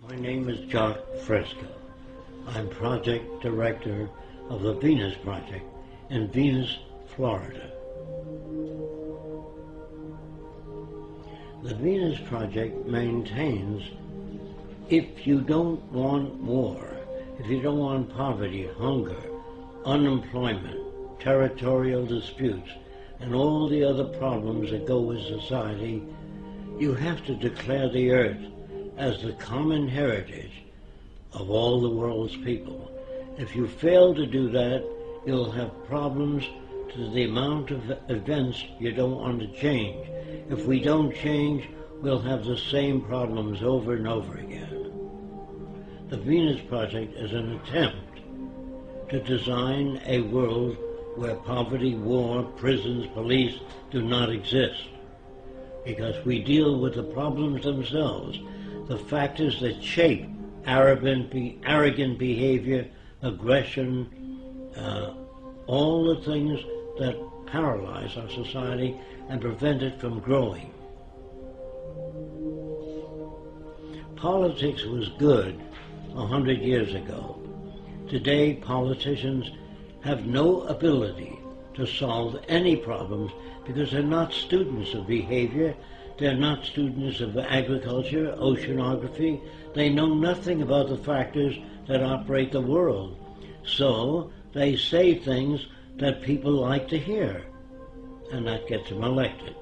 My name is Jacque Fresco. I'm project director of the Venus Project in Venus, Florida. The Venus Project maintains if you don't want war, if you don't want poverty, hunger, unemployment, territorial disputes, and all the other problems that go with society, you have to declare the earth as the common heritage of all the world's people. If you fail to do that, you'll have problems to the amount of events you don't want to change. If we don't change, we'll have the same problems over and over again. The Venus Project is an attempt to design a world where poverty, war, prisons, police do not exist, because we deal with the problems themselves, the factors that shape arrogant behavior, aggression, all the things that paralyze our society and prevent it from growing. Politics was good 100 years ago. Today, politicians have no ability to solve any problems because they're not students of behavior, they're not students of agriculture, oceanography. They know nothing about the factors that operate the world. So they say things that people like to hear, and that gets them elected.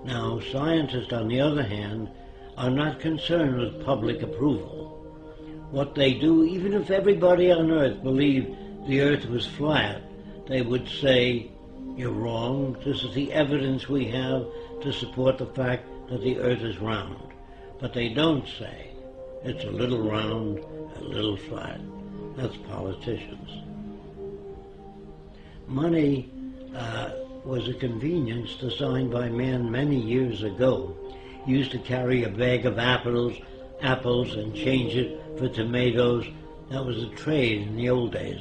Now, scientists, on the other hand, are not concerned with public approval. What they do, even if everybody on Earth believed the Earth was flat, they would say, "You're wrong. This is the evidence we have to support the fact that the Earth is round." But they don't say, it's a little round, a little flat. That's politicians. Money was a convenience designed by man many years ago. He used to carry a bag of apples and change it for tomatoes. That was a trade in the old days.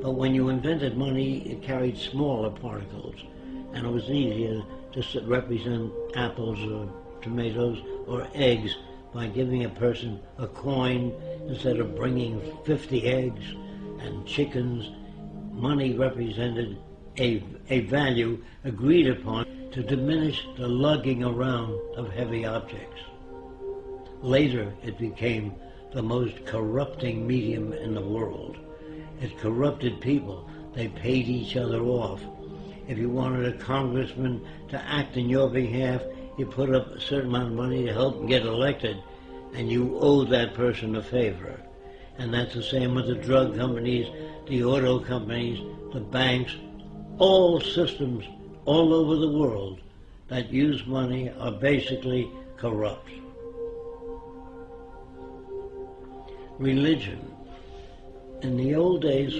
But when you invented money, it carried smaller particles, and it was easier to represent apples or tomatoes or eggs by giving a person a coin instead of bringing 50 eggs and chickens. Money represented a value agreed upon to diminish the lugging around of heavy objects. Later, it became the most corrupting medium in the world. It corrupted people. They paid each other off. If you wanted a congressman to act in your behalf, you put up a certain amount of money to help him get elected, and you owe that person a favor. And that's the same with the drug companies, the auto companies, the banks. All systems all over the world that use money are basically corrupt. Religion. In the old days,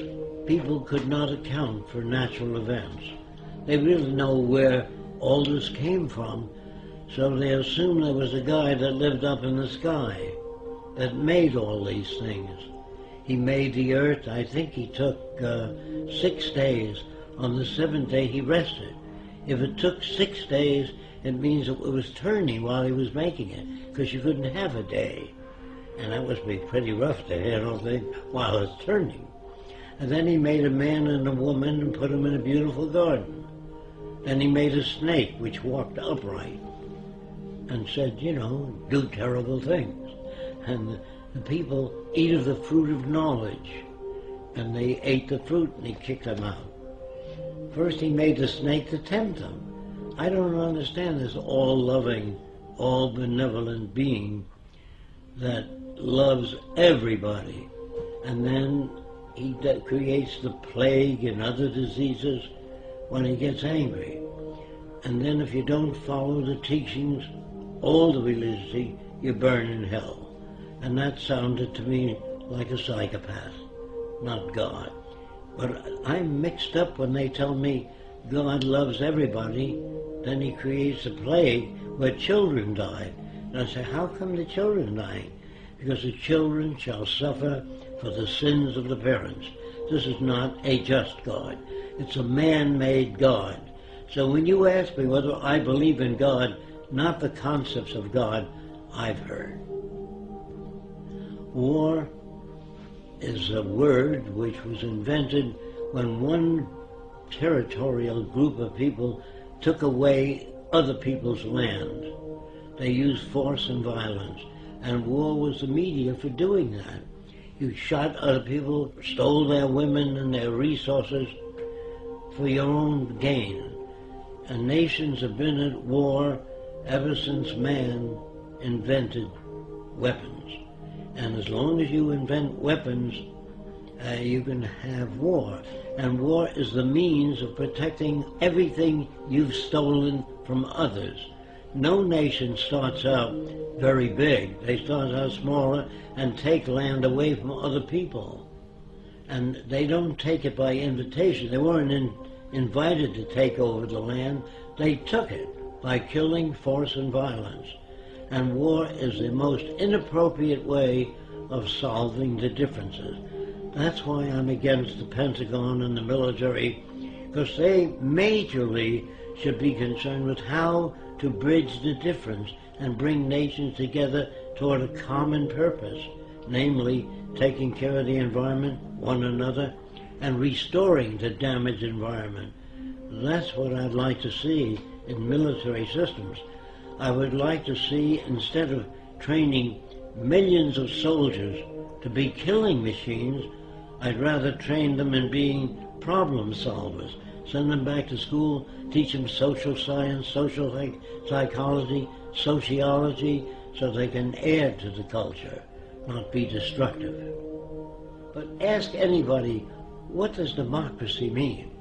people could not account for natural events. They really know where all this came from, so they assumed there was a guy that lived up in the sky that made all these things. He made the earth. I think he took 6 days. On the 7th day, he rested. If it took 6 days, it means it was turning while he was making it, because you couldn't have a day. And that must be pretty rough to handle things while it's turning. And then he made a man and a woman and put them in a beautiful garden. Then he made a snake which walked upright and said, do terrible things. And the people eat of the fruit of knowledge. And they ate the fruit and he kicked them out. First he made the snake to tempt them. I don't understand this all-loving, all-benevolent being that loves everybody. And then he creates the plague and other diseases when he gets angry. And then if you don't follow the teachings, all the religiosity, you burn in hell. And that sounded to me like a psychopath, not God. But I'm mixed up when they tell me God loves everybody, then he creates a plague where children died. And I say, how come the children dying? Because the children shall suffer for the sins of the parents. This is not a just God. It's a man-made God. So when you ask me whether I believe in God, not the concepts of God I've heard. War is a word which was invented when one territorial group of people took away other people's land. They used force and violence, and war was the media for doing that. You shot other people, stole their women and their resources for your own gain. And nations have been at war ever since man invented weapons. And as long as you invent weapons, you can have war. And war is the means of protecting everything you've stolen from others. No nation starts out very big. They start out smaller and take land away from other people. And they don't take it by invitation. They weren't invited to take over the land. They took it by killing, force, and violence. And war is the most inappropriate way of solving the differences. That's why I'm against the Pentagon and the military, because they majorly should be concerned with how to bridge the difference and bring nations together toward a common purpose, namely taking care of the environment, one another, and restoring the damaged environment. That's what I'd like to see in military systems. I would like to see, instead of training millions of soldiers to be killing machines, I'd rather train them in being problem solvers. Send them back to school, teach them social science, social psychology, sociology, so they can add to the culture, not be destructive. But ask anybody, what does democracy mean?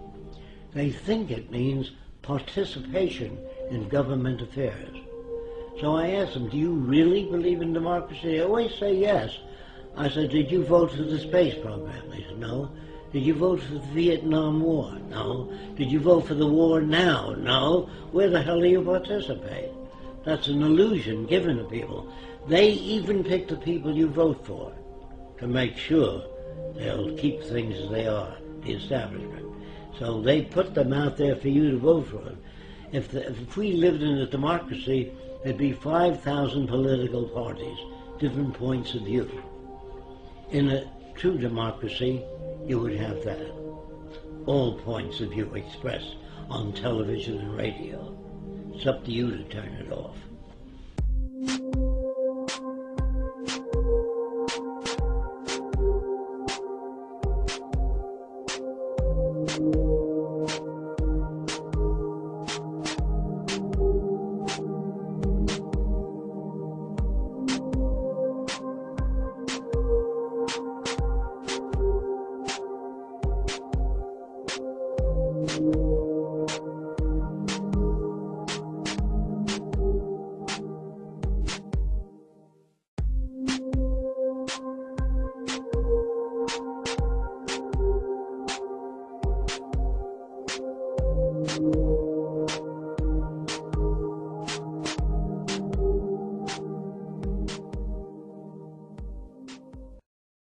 They think it means participation in government affairs. So I asked them, do you really believe in democracy? They always say yes. I said, did you vote for the space program? They said, no. Did you vote for the Vietnam War? No. Did you vote for the war now? No. Where the hell do you participate? That's an illusion given to people. They even pick the people you vote for to make sure they'll keep things as they are, the establishment. So they put them out there for you to vote for them. If we lived in a democracy, there'd be 5,000 political parties, different points of view. In a true democracy, you would have that. All points of view expressed on television and radio. It's up to you to turn it off.